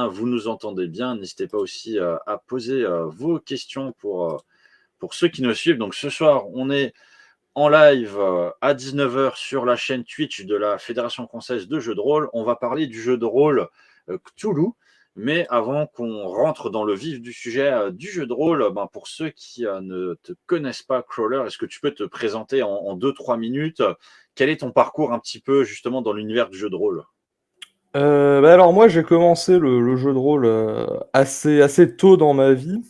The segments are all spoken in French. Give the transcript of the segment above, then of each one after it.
vous nous entendez bien. N'hésitez pas aussi à poser vos questions pour ceux qui nous suivent. Donc ce soir, on est en live à 19h sur la chaîne Twitch de la Fédération française de jeux de rôle. On va parler du jeu de rôle Cthulhu. Mais avant qu'on rentre dans le vif du sujet du jeu de rôle, pour ceux qui ne te connaissent pas, Crawler, est-ce que tu peux te présenter en 2-3 minutes? Quel est ton parcours un petit peu justement dans l'univers du jeu de rôle? Alors moi j'ai commencé le jeu de rôle assez tôt dans ma vie,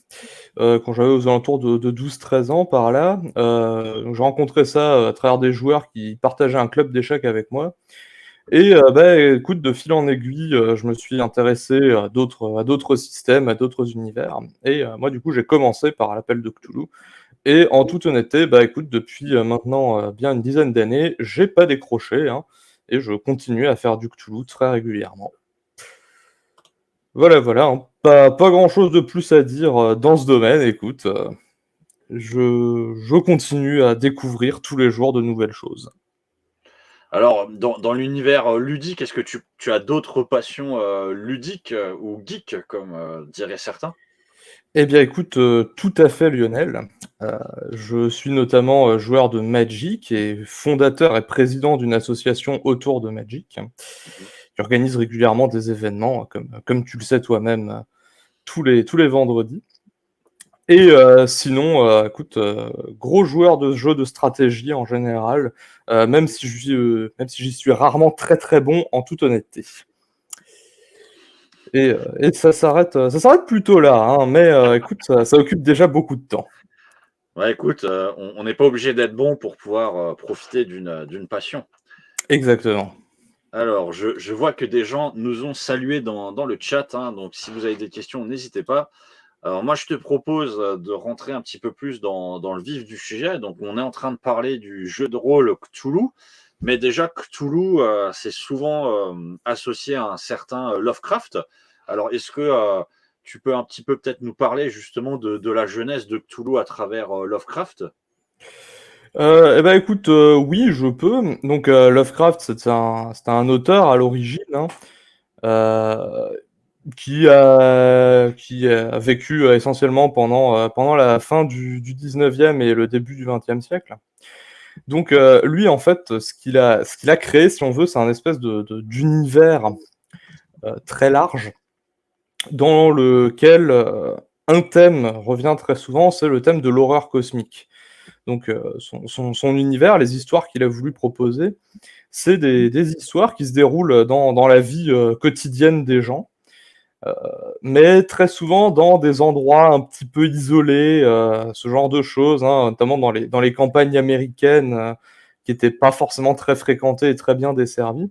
quand j'avais aux alentours de 12-13 ans par là. Donc j'ai rencontré ça à travers des joueurs qui partageaient un club d'échecs avec moi. Et écoute, de fil en aiguille, je me suis intéressé à d'autres systèmes, à d'autres univers. Et moi du coup j'ai commencé par l'appel de Cthulhu. Et en toute honnêteté, écoute, depuis maintenant bien une dizaine d'années, j'ai pas décroché, hein, et je continue à faire du Cthulhu très régulièrement. Voilà, voilà, hein. Pas grand-chose de plus à dire, dans ce domaine, écoute, je continue à découvrir tous les jours de nouvelles choses. Alors, dans l'univers ludique, est-ce que tu as d'autres passions ludiques ou geeks, comme diraient certains? Eh bien écoute, tout à fait Lionel. Heu, je suis notamment, joueur de Magic et fondateur et président d'une association autour de Magic, Mhm. qui organise régulièrement des événements, comme tu le sais toi-même, tous les vendredis. Et sinon, écoute, gros joueur de jeux de stratégie en général, même si j'y suis rarement très, très bon en toute honnêteté. Et ça s'arrête plutôt là, hein, mais écoute, ça occupe déjà beaucoup de temps. Ouais, écoute, on n'est pas obligé d'être bon pour pouvoir profiter d'une passion. Exactement. Alors, je vois que des gens nous ont salués dans le chat, hein, donc si vous avez des questions, n'hésitez pas. Alors moi, je te propose de rentrer un petit peu plus dans le vif du sujet. Donc, on est en train de parler du jeu de rôle Cthulhu, mais déjà, Cthulhu, c'est souvent associé à un certain Lovecraft. Alors, est-ce que tu peux un petit peu peut-être nous parler justement de la jeunesse de Cthulhu à travers Lovecraft? Écoute, oui, je peux. Donc, Lovecraft, c'est un auteur à l'origine, hein, heu, qui a vécu, essentiellement pendant la fin du 19e et le début du 20e siècle. Donc, lui, en fait, ce qu'il a créé, si on veut, c'est un espèce d'univers, très large dans lequel, un thème revient très souvent, c'est le thème de l'horreur cosmique. Donc, son univers, les histoires qu'il a voulu proposer, c'est des histoires qui se déroulent dans la vie, quotidienne des gens, heu, mais très souvent dans des endroits un petit peu isolés, ce genre de choses, hein, notamment dans les campagnes américaines, qui étaient pas forcément très fréquentées et très bien desservies.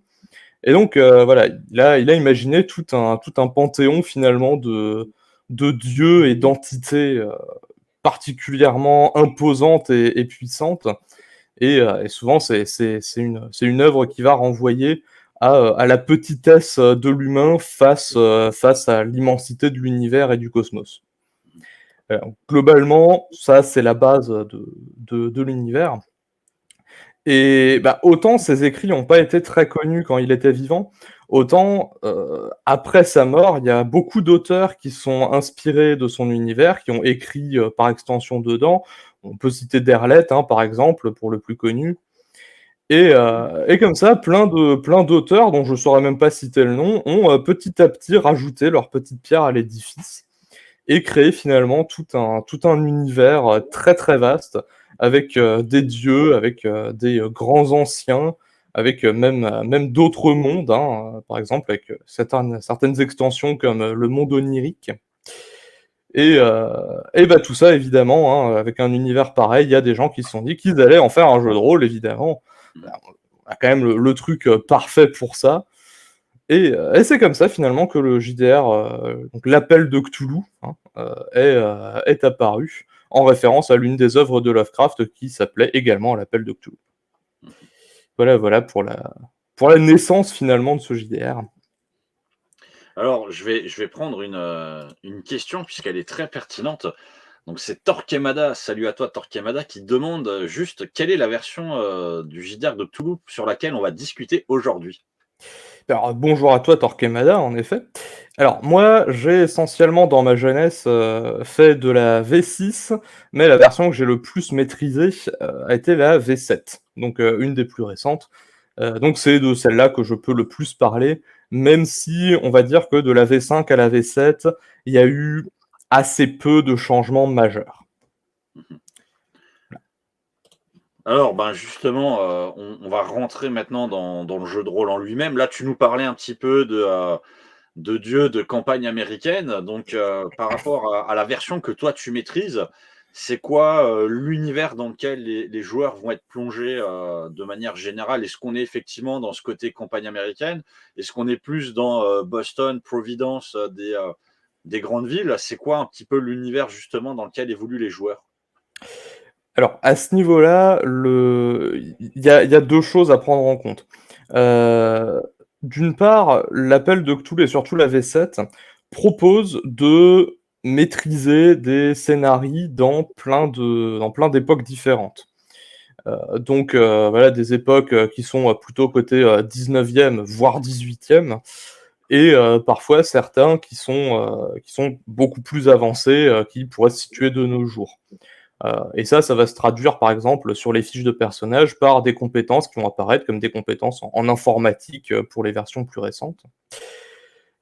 Et donc, voilà, il a imaginé tout un panthéon finalement de dieux et d'entités, particulièrement imposantes et puissantes. Et souvent c'est une œuvre qui va renvoyer à la petitesse, de l'humain face à l'immensité de l'univers et du cosmos. Globalement, ça c'est la base, de l'univers. Et autant ses écrits n'ont pas été très connus quand il était vivant, autant, après sa mort, il y a beaucoup d'auteurs qui sont inspirés de son univers, qui ont écrit, par extension dedans. On peut citer Derleth, hein, par exemple, pour le plus connu. Et comme ça, plein d'auteurs dont je saurais même pas citer le nom, ont, petit à petit rajouté leur petite pierre à l'édifice et créé finalement tout un univers, très, très vaste avec, des dieux, avec, des, grands anciens, avec, même d'autres mondes, hein, par exemple avec, certaines extensions comme, le monde onirique. Et tout ça évidemment, hein, avec un univers pareil, il y a des gens qui se sont dit qu'ils allaient en faire un jeu de rôle évidemment. On a quand même le truc, parfait pour ça. Et c'est comme ça finalement que le JDR, donc l'appel de Cthulhu, hein, est apparu, en référence à l'une des œuvres de Lovecraft qui s'appelait également l'appel de Cthulhu. Voilà, voilà pour la naissance finalement de ce JDR. Alors, je vais prendre une question puisqu'elle est très pertinente. Donc, c'est Torquemada, salut à toi Torquemada, qui demande juste quelle est la version du JDR de Cthulhu sur laquelle on va discuter aujourd'hui. Alors, bonjour à toi Torquemada, en effet. Alors moi, j'ai essentiellement dans ma jeunesse, fait de la V6, mais la version que j'ai le plus maîtrisée, a été la V7, donc une des plus récentes. Donc c'est de celle-là que je peux le plus parler, même si on va dire que de la V5 à la V7, il y a eu assez peu de changements majeurs. Mmh. Alors, ben, justement, on va rentrer maintenant dans le jeu de rôle en lui-même. Là, tu nous parlais un petit peu de dieux de campagne américaine. Donc, par rapport à la version que toi tu maîtrises, c'est quoi, l'univers dans lequel les joueurs vont être plongés, de manière générale? Est-ce qu'on est effectivement dans ce côté campagne américaine? Est-ce qu'on est plus dans, Boston, Providence, des grandes villes? C'est quoi un petit peu l'univers justement dans lequel évoluent les joueurs? Alors, à ce niveau-là, il y a 2 choses à prendre en compte. Heu, D'une part, l'appel de Cthulhu et surtout la V7 propose de maîtriser des scénarii dans plein d'époques différentes. Donc voilà, des époques, qui sont, plutôt côté, 19e voire 18e et parfois certains qui sont beaucoup plus avancés, qui pourraient se situer de nos jours. Et ça va se traduire, par exemple, sur les fiches de personnages par des compétences qui vont apparaître comme des compétences en informatique, pour les versions plus récentes.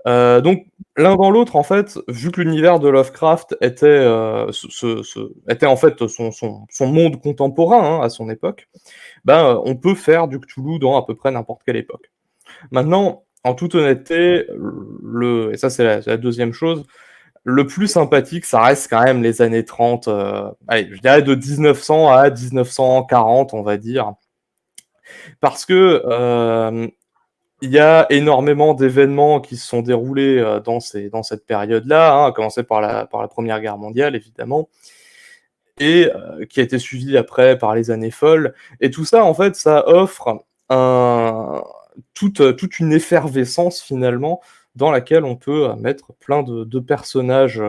Donc l'un dans l'autre, en fait, vu que l'univers de Lovecraft était, était en fait son monde contemporain, hein, à son époque, ben, on peut faire du Cthulhu dans à peu près n'importe quelle époque. Maintenant, en toute honnêteté, le et ça c'est la 2e chose, le plus sympathique, ça reste quand même les années 30, allez, je dirais de 1900 à 1940, on va dire. Parce que, il y a énormément d'événements qui se sont déroulés, dans cette période-là, hein, à commencer par la Première Guerre mondiale, évidemment, et qui a été suivi après par les années folles. Et tout ça, en fait, ça offre toute une effervescence, finalement, dans laquelle on peut, mettre plein de personnages,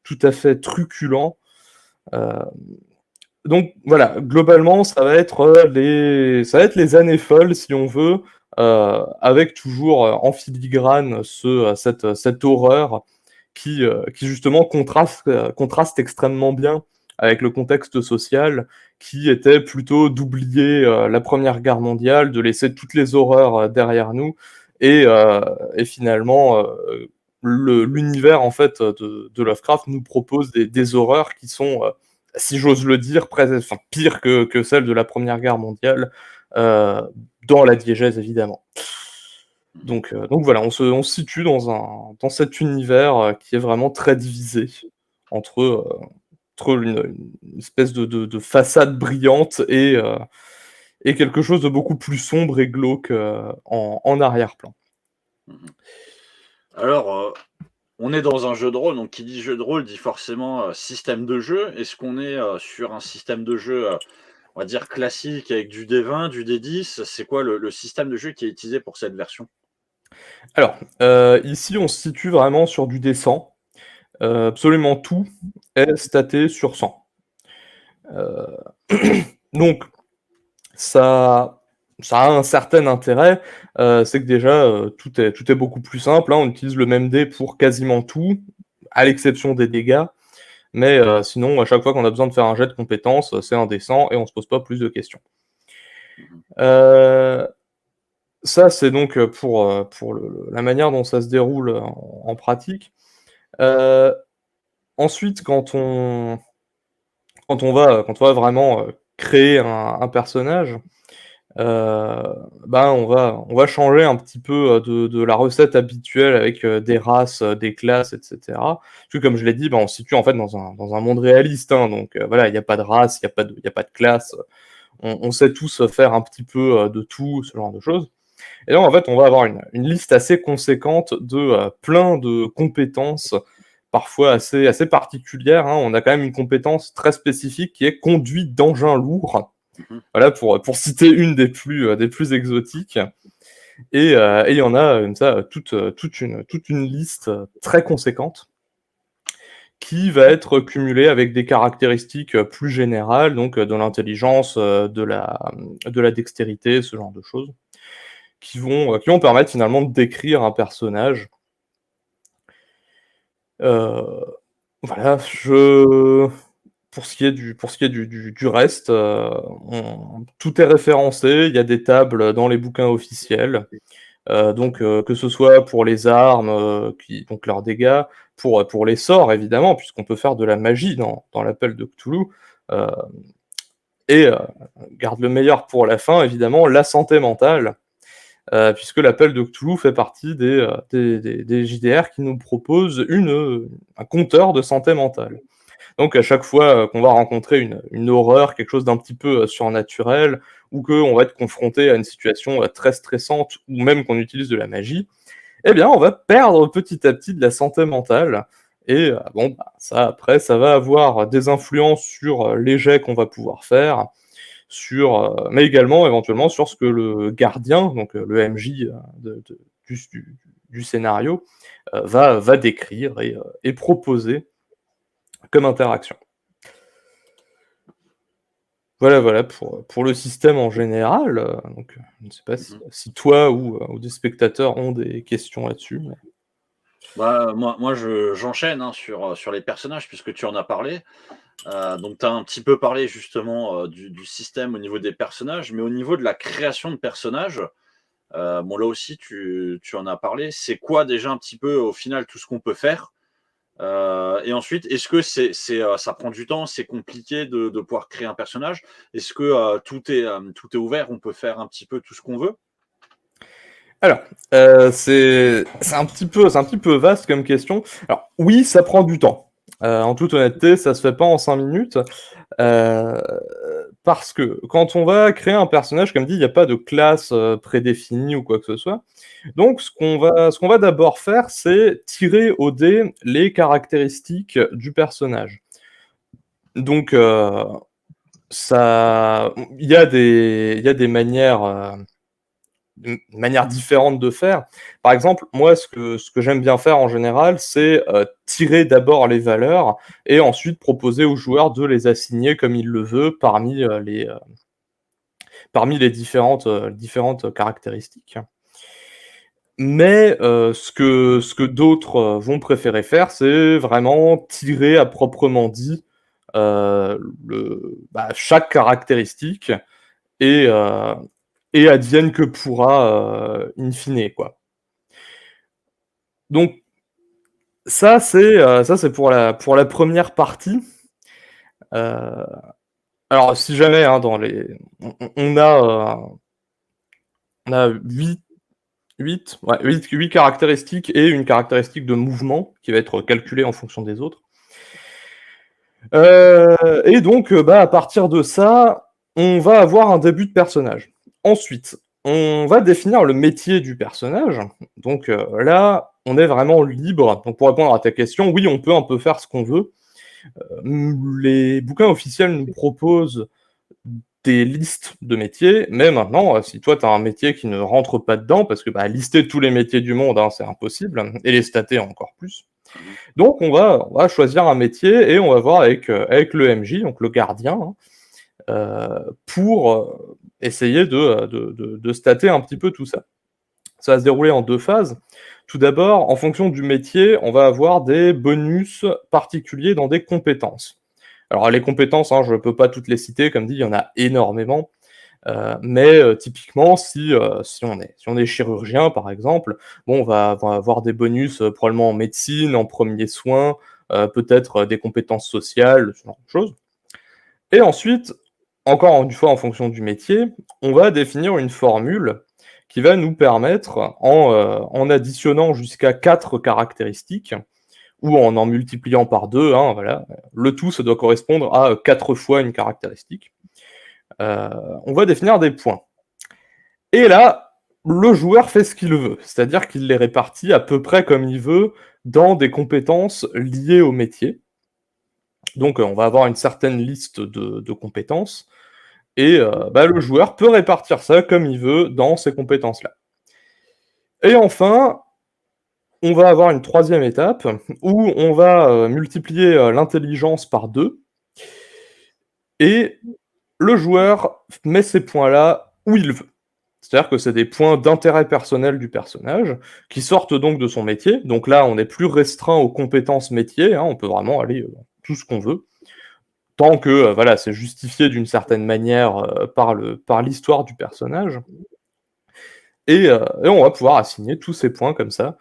tout à fait truculents. Heu, donc voilà, globalement, ça va être les années folles, si on veut, avec toujours, en filigrane cette horreur qui justement contraste extrêmement bien avec le contexte social qui était plutôt d'oublier, la Première Guerre mondiale, de laisser toutes les horreurs, derrière nous et finalement, l'univers en fait, de Lovecraft nous propose des horreurs qui sont, si j'ose le dire, enfin pires que celles de la Première Guerre mondiale, heu, dans la diégèse évidemment. Mmh. Donc voilà, on se situe dans cet univers, qui est vraiment très divisé entre, entre une espèce de façade brillante et quelque chose de beaucoup plus sombre et glauque, en arrière-plan. Mmh. Alors, on est dans un jeu de rôle, donc qui dit jeu de rôle dit forcément, système de jeu. Est-ce qu'on est, sur un système de jeu, on va dire classique avec du D20, du D10? C'est quoi le système de jeu qui est utilisé pour cette version? Alors, ici, on se situe vraiment sur du D100. Absolument tout est staté sur 100. Heu, donc ça ça a un certain intérêt, c'est que déjà, tout est beaucoup plus simple, hein. On utilise le même dé pour quasiment tout, à l'exception des dégâts, mais sinon, à chaque fois qu'on a besoin de faire un jet de compétences, c'est un dé 100 et on se pose pas plus de questions. Mmh. Heu, Ça, c'est donc, pour la manière dont ça se déroule, en pratique. Heu, Ensuite, quand on va vraiment, créer un personnage, Heu, ben, on va changer un petit peu, de la recette habituelle avec, des races, des classes et cetera. Parce que comme je l'ai dit, ben, on se situe en fait dans un monde réaliste, hein, donc voilà, il y a pas de race, il y a pas de classe, on sait tous, faire un petit peu, de tout, ce genre de choses. Et donc en fait, on va avoir une liste assez conséquente de, plein de compétences, parfois assez particulières, hein. On a quand même une compétence très spécifique qui est conduite d'engins lourds. Mmh. Voilà pour citer une des plus exotiques et il y en a comme ça, toute une liste, très conséquente qui va être cumulée avec des caractéristiques, plus générales donc de l'intelligence, de la dextérité, ce genre de choses, qui vont permettre finalement de décrire un personnage. Voilà, pour ce qui est du reste, tout est référencé, il y a des tables dans les bouquins officiels. Donc que ce soit pour les armes, donc leurs dégâts, pour les sorts évidemment, puisqu'on peut faire de la magie dans l'appel de Cthulhu, heu et garde le meilleur pour la fin évidemment, la santé mentale, puisque l'appel de Cthulhu fait partie des JDR qui nous proposent un compteur de santé mentale. Donc à chaque fois, qu'on va rencontrer une horreur, quelque chose d'un petit peu, surnaturel, ou qu'on va être confronté à une situation, très stressante, ou même qu'on utilise de la magie, eh bien on va perdre petit à petit de la santé mentale et bon, bah, ça après, ça va avoir des influences sur, les jets qu'on va pouvoir faire, mais également éventuellement sur ce que le gardien, donc le MJ, du scénario, va décrire et proposer comme interaction. Voilà pour le système en général, donc je ne sais pas si toi ou des spectateurs ont des questions là-dessus, mais Bah, moi j'enchaîne, hein, sur les personnages puisque tu en as parlé. Donc tu as un petit peu parlé justement, du système au niveau des personnages, mais au niveau de la création de personnages, bon là aussi tu en as parlé. C'est quoi déjà un petit peu au final tout ce qu'on peut faire? Et ensuite, est-ce que ça prend du temps, c'est compliqué de pouvoir créer un personnage? Est-ce que, tout est ouvert, on peut faire un petit peu tout ce qu'on veut? alors, c'est un petit peu vaste comme question. Alors oui, ça prend du temps. En toute honnêteté, ça se fait pas en 5 minutes, heu, parce que quand on va créer un personnage, comme dit, il y a pas de classe, prédéfinie ou quoi que ce soit. Donc ce qu'on va d'abord faire, c'est tirer au dé les caractéristiques du personnage. Donc il y a des manières, différentes de faire. Par exemple, moi, ce que j'aime bien faire en général, c'est, tirer d'abord les valeurs et ensuite proposer au joueur de les assigner comme il le veut parmi les différentes caractéristiques. Mais, ce que d'autres, vont préférer faire, c'est vraiment tirer à proprement dit, chaque caractéristique et heu et advienne que pourra, in fine, quoi. Donc ça c'est pour la première partie. Heu, alors si jamais, hein, dans les on a 8 caractéristiques et une caractéristique de mouvement qui va être calculée en fonction des autres. Et donc, à partir de ça, on va avoir un début de personnage. Ensuite, on va définir le métier du personnage. Donc, là, on est vraiment libre. Donc pour répondre à ta question, oui, on peut un peu faire ce qu'on veut. Les bouquins officiels nous proposent des listes de métiers, mais maintenant, si toi tu as un métier qui ne rentre pas dedans, parce que, lister tous les métiers du monde, hein, c'est impossible et les stater encore plus. Mmh. Donc on va choisir un métier et on va voir avec le MJ, donc le gardien, hein, pour, essayer de stater un petit peu tout ça. Ça va se dérouler en 2 phases. Tout d'abord, en fonction du métier, on va avoir des bonus particuliers dans des compétences. Alors les compétences, hein, je ne peux pas toutes les citer, comme dit, il y en a énormément. Mais typiquement, si on est chirurgien, par exemple, bon, on va avoir des bonus, probablement en médecine, en premiers soins, peut-être, des compétences sociales, ce genre de choses. Et ensuite, encore une fois en fonction du métier, on va définir une formule qui va nous permettre, en additionnant jusqu'à 4 caractéristiques ou en multipliant par 2, hein, voilà, le tout, ça doit correspondre à, 4 fois une caractéristique. Heu, on va définir des points. Et là, le joueur fait ce qu'il veut, c'est-à-dire qu'il les répartit à peu près comme il veut dans des compétences liées au métier. Donc, on va avoir une certaine liste de compétences et le joueur peut répartir ça comme il veut dans ces compétences-là. Et enfin, on va avoir une troisième étape où on va, multiplier, l'intelligence par 2 et le joueur met ces points-là où il veut. C'est-à-dire que c'est des points d'intérêt personnel du personnage qui sortent donc de son métier. Donc là, on n'est plus restreint aux compétences métiers, hein, on peut vraiment aller dans tout ce qu'on veut, tant que voilà, c'est justifié d'une certaine manière par l'histoire du personnage. Et on va pouvoir assigner tous ces points comme ça.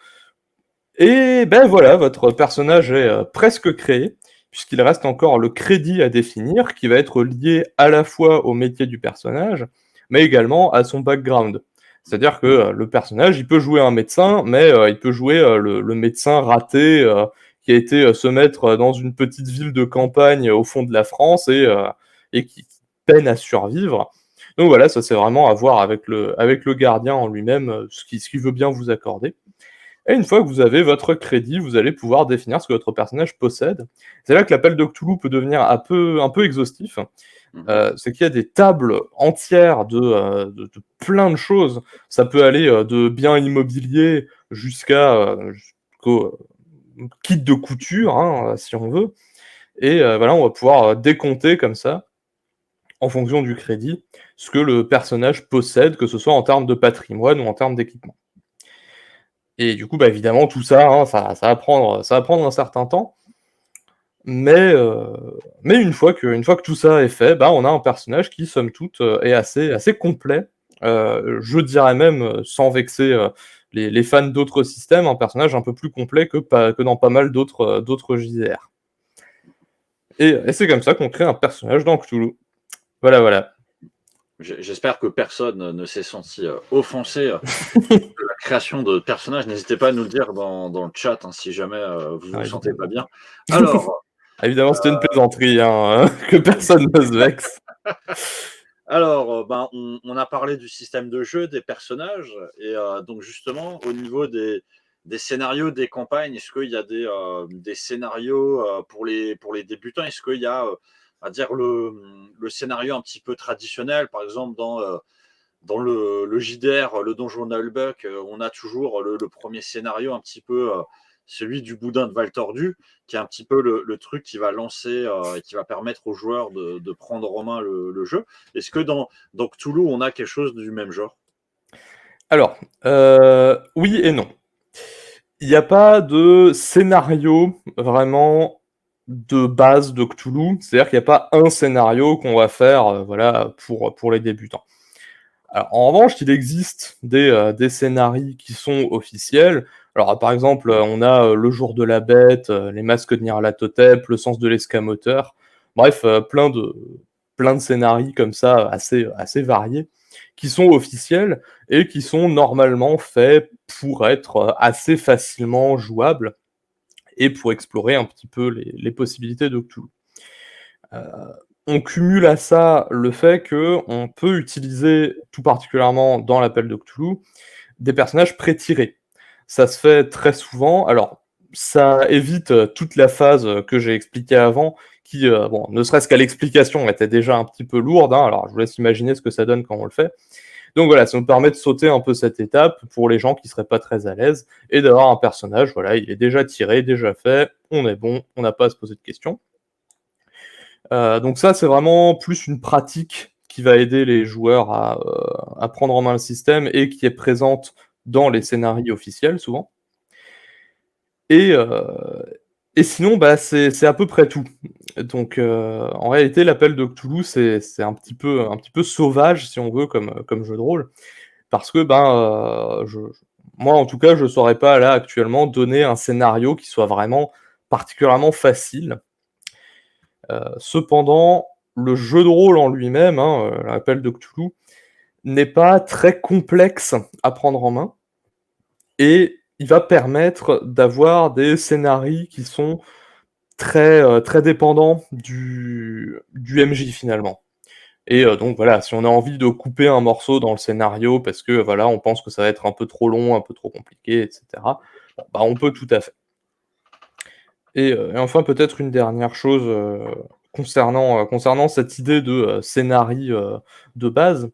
Et ben voilà, votre personnage est presque créé, puisqu'il reste encore le crédit à définir, qui va être lié à la fois au métier du personnage, mais également à son background. C'est-à-dire que le personnage, il peut jouer un médecin, mais il peut jouer le médecin raté qui a été se mettre dans une petite ville de campagne au fond de la France et qui peine à survivre. Donc voilà, ça c'est vraiment à voir avec le gardien en lui-même, ce qu'il veut bien vous accorder. Et une fois que vous avez votre crédit, vous allez pouvoir définir ce que votre personnage possède. C'est là que l'appel de Cthulhu peut devenir un peu exhaustif. C'est qu'il y a des tables entières de plein de choses. Ça peut aller de biens immobiliers jusqu'au kit de couture, hein, si on veut. Et voilà, on va pouvoir décompter comme ça, en fonction du crédit, ce que le personnage possède, que ce soit en termes de patrimoine ou en termes d'équipement. Et du coup, bah, évidemment, tout ça, hein, ça va prendre un certain temps. Mais une fois que tout ça est fait, bah, on a un personnage qui, somme toute, est assez complet. Je dirais même, sans vexer, les fans d'autres systèmes, un personnage un peu plus complet que dans pas mal d'autres JDR. Et c'est comme ça qu'on crée un personnage dans Cthulhu. Voilà, voilà. J'espère que personne ne s'est senti offensé de la création de personnages. N'hésitez pas à nous le dire dans le chat, hein, si jamais vous vous sentez pas bien. Alors, évidemment, c'était une plaisanterie, hein, que personne ne se vexe. alors, ben, on a parlé du système de jeu, des personnages, et donc justement, au niveau des scénarios, des campagnes, est-ce qu'il y a des scénarios pour les débutants? Est-ce qu'il y a, on va dire, le scénario un petit peu traditionnel, par exemple, dans le JDR, le Donjon de Nullbuck, on a toujours le premier scénario, un petit peu celui du boudin de Val Tordu, qui est un petit peu le truc qui va lancer et qui va permettre aux joueurs de prendre en main le jeu. Est-ce que dans Cthulhu, on a quelque chose du même genre? Alors, oui et non. Il n'y a pas de scénario vraiment de base de Cthulhu, c'est-à-dire qu'il n'y a pas un scénario qu'on va faire voilà, pour les débutants. Alors, en revanche, il existe des scénarios qui sont officiels. Alors, par exemple, on a Le Jour de la Bête, Les Masques de Nyarlathotep, Le Sens de l'Escamoteur. Bref, plein de scénarios comme ça, assez variés, qui sont officiels et qui sont normalement faits pour être assez facilement jouables et pour explorer un petit peu les possibilités de Cthulhu. On cumule à ça le fait qu'on peut utiliser, tout particulièrement dans l'appel de Cthulhu, des personnages pré-tirés. Ça se fait très souvent. Alors, ça évite toute la phase que j'ai expliquée avant, qui, bon, ne serait-ce qu'à l'explication, était déjà un petit peu lourde. Hein. Alors, je vous laisse imaginer ce que ça donne quand on le fait. Donc voilà, ça nous permet de sauter un peu cette étape pour les gens qui seraient pas très à l'aise et d'avoir un personnage, voilà, il est déjà tiré, déjà fait, on est bon, on n'a pas à se poser de questions. Donc ça, c'est vraiment plus une pratique qui va aider les joueurs à prendre en main le système et qui est présente dans les scénarios officiels, souvent. Et sinon, bah, c'est à peu près tout. Donc en réalité, l'appel de Cthulhu, c'est un petit peu sauvage, si on veut, comme jeu de rôle. Parce que, ben, moi, en tout cas, je saurais pas, là, actuellement, donner un scénario qui soit vraiment particulièrement facile. Cependant, le jeu de rôle en lui-même, hein, l'appel de Cthulhu, n'est pas très complexe à prendre en main et il va permettre d'avoir des scénarios qui sont très dépendants du MJ, finalement. Et donc voilà, si on a envie de couper un morceau dans le scénario parce que, voilà, on pense que ça va être un peu trop long, un peu trop compliqué et cetera, bah, on peut tout à fait. Et enfin, peut-être une dernière chose, concernant cette idée de, scénarii, de base.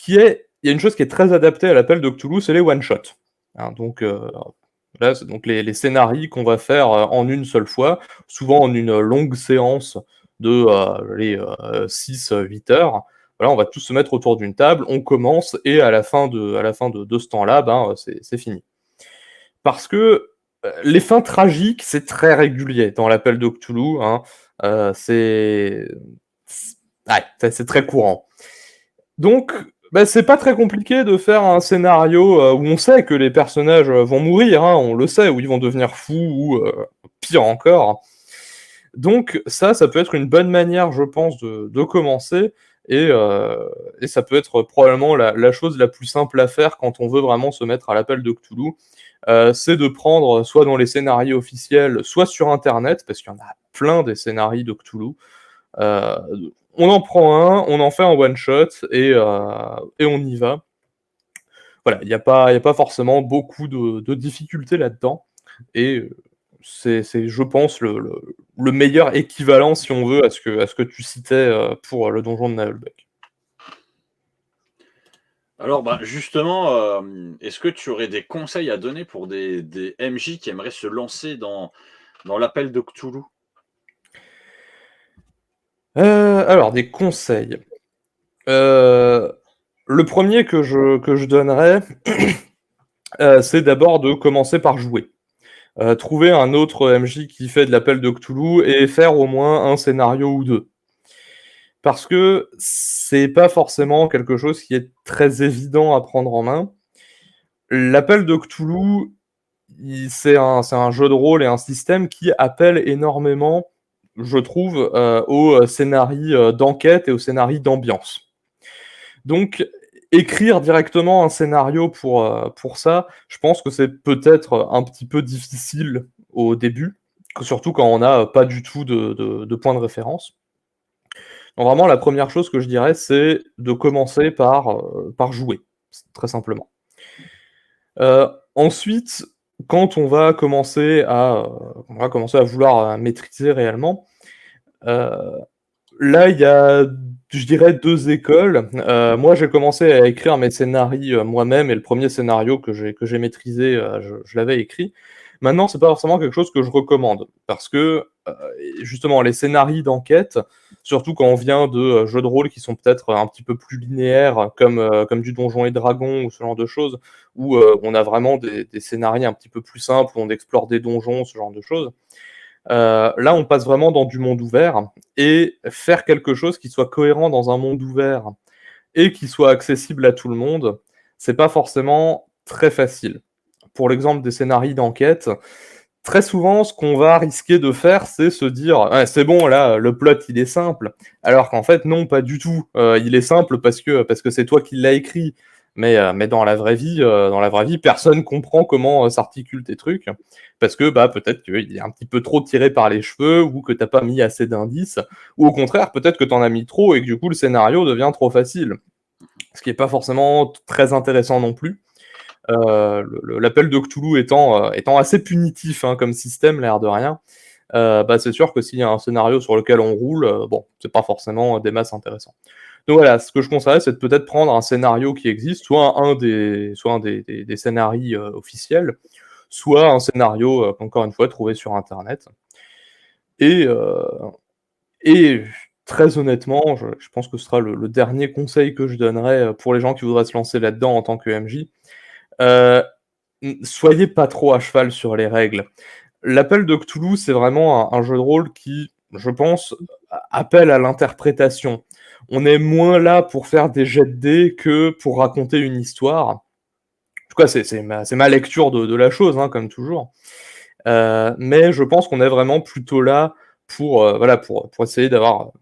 Il y a une chose qui est très adaptée à l'appel de Cthulhu, c'est les one shot. Hein, donc là, c'est donc les scénarii qu'on va faire, en une seule fois, souvent en une longue séance de, allez, 6-8 heures. voilà, on va tous se mettre autour d'une table, on commence, et à la fin de ce temps-là, ben, c'est fini. Parce que les fins tragiques, c'est très régulier dans l'appel de Cthulhu, hein, c'est ouais, c'est très courant. Donc, bah, c'est pas très compliqué de faire un scénario où on sait que les personnages vont mourir, hein, on le sait, où ils vont devenir fous, ou pire encore. Donc ça peut être une bonne manière, je pense, de commencer, et ça peut être probablement la chose la plus simple à faire quand on veut vraiment se mettre à l'appel de Cthulhu. C'est de prendre soit dans les scénarios officiels, soit sur internet, parce qu'il y en a plein des scénarios de Cthulhu. Euh, on en prend un, on en fait un one shot, et on y va. Voilà, il y a pas forcément beaucoup de difficultés là-dedans, et c'est, je pense, le meilleur équivalent, si on veut, à ce que tu citais pour le donjon de Naheulbeuk. Alors, bah, justement, est-ce que tu aurais des conseils à donner pour des MJ qui aimeraient se lancer dans l'appel de Cthulhu? Alors, des conseils. Le premier que je donnerais, c'est d'abord de commencer par jouer. Trouver un autre MJ qui fait de l'appel de Cthulhu et faire au moins un scénario ou deux. Parce que c'est pas forcément quelque chose qui est très évident à prendre en main. L'appel de Cthulhu, c'est un jeu de rôle et un système qui appelle énormément, je trouve, aux scénarios d'enquête et aux scénarios d'ambiance. Donc, écrire directement un scénario pour ça, je pense que c'est peut-être un petit peu difficile au début, surtout quand on n'a pas du tout de point de référence. Donc vraiment, la première chose que je dirais, c'est de commencer par jouer, très simplement. Ensuite, quand on va commencer à vouloir maîtriser réellement, euh, là, il y a, je dirais, deux écoles. Moi, j'ai commencé à écrire mes scénarios moi-même, et le premier scénario que j'ai maîtrisé, je l'avais écrit. Maintenant, c'est pas forcément quelque chose que je recommande, parce que justement, les scénarios d'enquête, surtout quand on vient de jeux de rôle qui sont peut-être un petit peu plus linéaires, comme du Donjons et Dragons ou ce genre de choses, où on a vraiment des scénarios un petit peu plus simples, où on explore des donjons, ce genre de choses. Là, on passe vraiment dans du monde ouvert, et faire quelque chose qui soit cohérent dans un monde ouvert et qui soit accessible à tout le monde, c'est pas forcément très facile. Pour l'exemple des scénarios d'enquête, très souvent, ce qu'on va risquer de faire, c'est se dire ah, c'est bon, là, le plot, il est simple. Alors qu'en fait, non, pas du tout. Il est simple parce que c'est toi qui l'as écrit. Mais dans la vraie vie, personne comprend comment s'articulent tes trucs. Parce que bah, peut-être qu'il est un petit peu trop tiré par les cheveux, ou que t'as pas mis assez d'indices. Ou au contraire, peut-être que t'en as mis trop et que du coup, le scénario devient trop facile. Ce qui est pas forcément très intéressant non plus. L'appel de Cthulhu étant assez punitif, hein, comme système, l'air de rien, bah, c'est sûr que s'il y a un scénario sur lequel on roule, bon, c'est pas forcément des masses intéressants. Donc voilà, ce que je conseillerais, c'est de peut-être prendre un scénario qui existe, soit un des scénarios officiels, soit un scénario, encore une fois, trouvé sur Internet. Et, euh, et très honnêtement, je pense que ce sera le dernier conseil que je donnerais pour les gens qui voudraient se lancer là-dedans en tant que MJ. Euh, Soyez pas trop à cheval sur les règles. L'appel de Cthulhu, c'est vraiment un jeu de rôle qui, je pense, appelle à l'interprétation. On est moins là pour faire des jets de dés que pour raconter une histoire. En tout cas, c'est ma lecture de la chose, hein, comme toujours. Mais je pense qu'on est vraiment plutôt là pour essayer d'avoir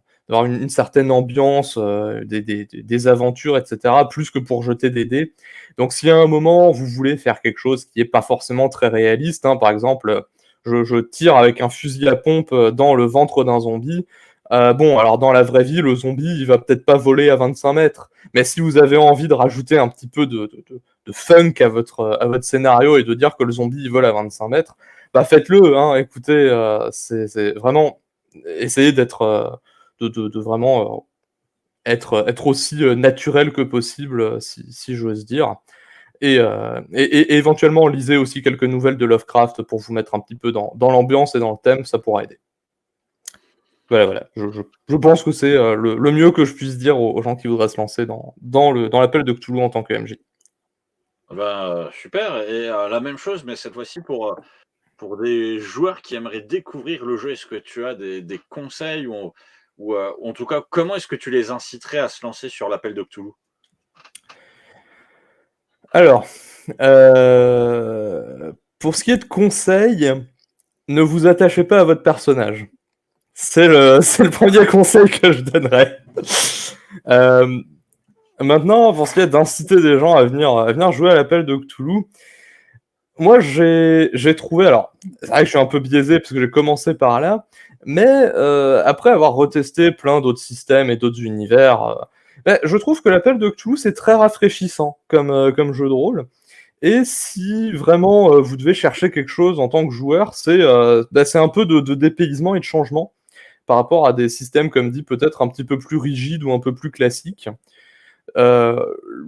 une certaine ambiance, des aventures, etc., plus que pour jeter des dés. Donc, si à un moment vous voulez faire quelque chose qui n'est pas forcément très réaliste, hein, par exemple, je tire avec un fusil à pompe dans le ventre d'un zombie. Bon, alors dans la vraie vie, le zombie, il va peut-être pas voler à 25 mètres. Mais si vous avez envie de rajouter un petit peu de funk à votre scénario, et de dire que le zombie il vole à 25 mètres, bah faites-le, hein. Écoutez, c'est vraiment essayer de vraiment être aussi naturel que possible, si j'ose dire. Et éventuellement, lisez aussi quelques nouvelles de Lovecraft pour vous mettre un petit peu dans l'ambiance et dans le thème, ça pourra aider. Voilà. Je pense que c'est le mieux que je puisse dire aux gens qui voudraient se lancer dans l'appel de Cthulhu en tant que MJ. Ben, super et la même chose, mais cette fois-ci pour des joueurs qui aimeraient découvrir le jeu. Est-ce que tu as des conseils ou en tout cas, comment est-ce que tu les inciterais à se lancer sur l'appel de Cthulhu? Alors, pour ce qui est de conseils, ne vous attachez pas à votre personnage. C'est le premier conseil que je donnerais. Euh, Maintenant, pour ce qui est d'inciter des gens à venir jouer à l'appel de Cthulhu, moi j'ai trouvé, alors c'est vrai que je suis un peu biaisé parce que j'ai commencé par là, mais après avoir retesté plein d'autres systèmes et d'autres univers, je trouve que l'appel de Cthulhu c'est très rafraîchissant comme jeu de rôle. Et si vraiment vous devez chercher quelque chose en tant que joueur, c'est un peu de dépaysement et de changement par rapport à des systèmes, comme dit, peut-être un petit peu plus rigides ou un peu plus classiques. Euh,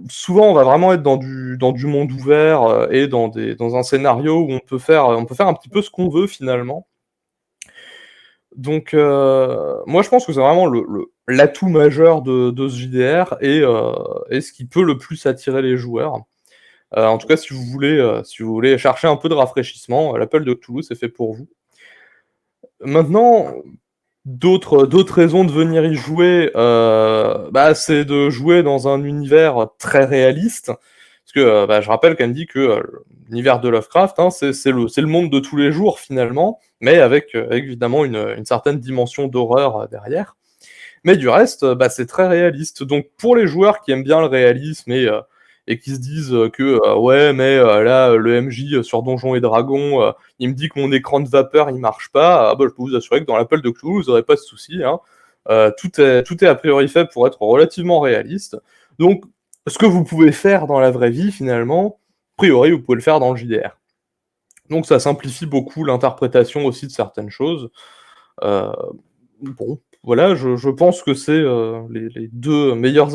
Souvent, on va vraiment être dans du monde ouvert et dans un scénario où on peut faire un petit peu ce qu'on veut finalement. Donc, moi, je pense que c'est vraiment l'atout majeur de ce JDR et ce qui peut le plus attirer les joueurs. En tout cas, si vous voulez chercher un peu de rafraîchissement, l'appel de Cthulhu, c'est fait pour vous. Maintenant, d'autres raisons de venir y jouer, c'est de jouer dans un univers très réaliste. Parce que je rappelle qu'elle me dit que l'univers de Lovecraft, hein, c'est le monde de tous les jours finalement, mais avec évidemment une certaine dimension d'horreur derrière. Mais du reste, c'est très réaliste. Donc pour les joueurs qui aiment bien le réalisme et qui se disent que ouais, mais là, le MJ sur Donjons et Dragons, il me dit que mon écran de vapeur il marche pas, je peux vous assurer que dans l'appel de Cthulhu, vous n'aurez pas de souci. Hein. Tout est a priori fait pour être relativement réaliste. Donc ce que vous pouvez faire dans la vraie vie, finalement, a priori, vous pouvez le faire dans le JDR. Donc ça simplifie beaucoup l'interprétation aussi de certaines choses. Bon, voilà, je pense que c'est les deux meilleurs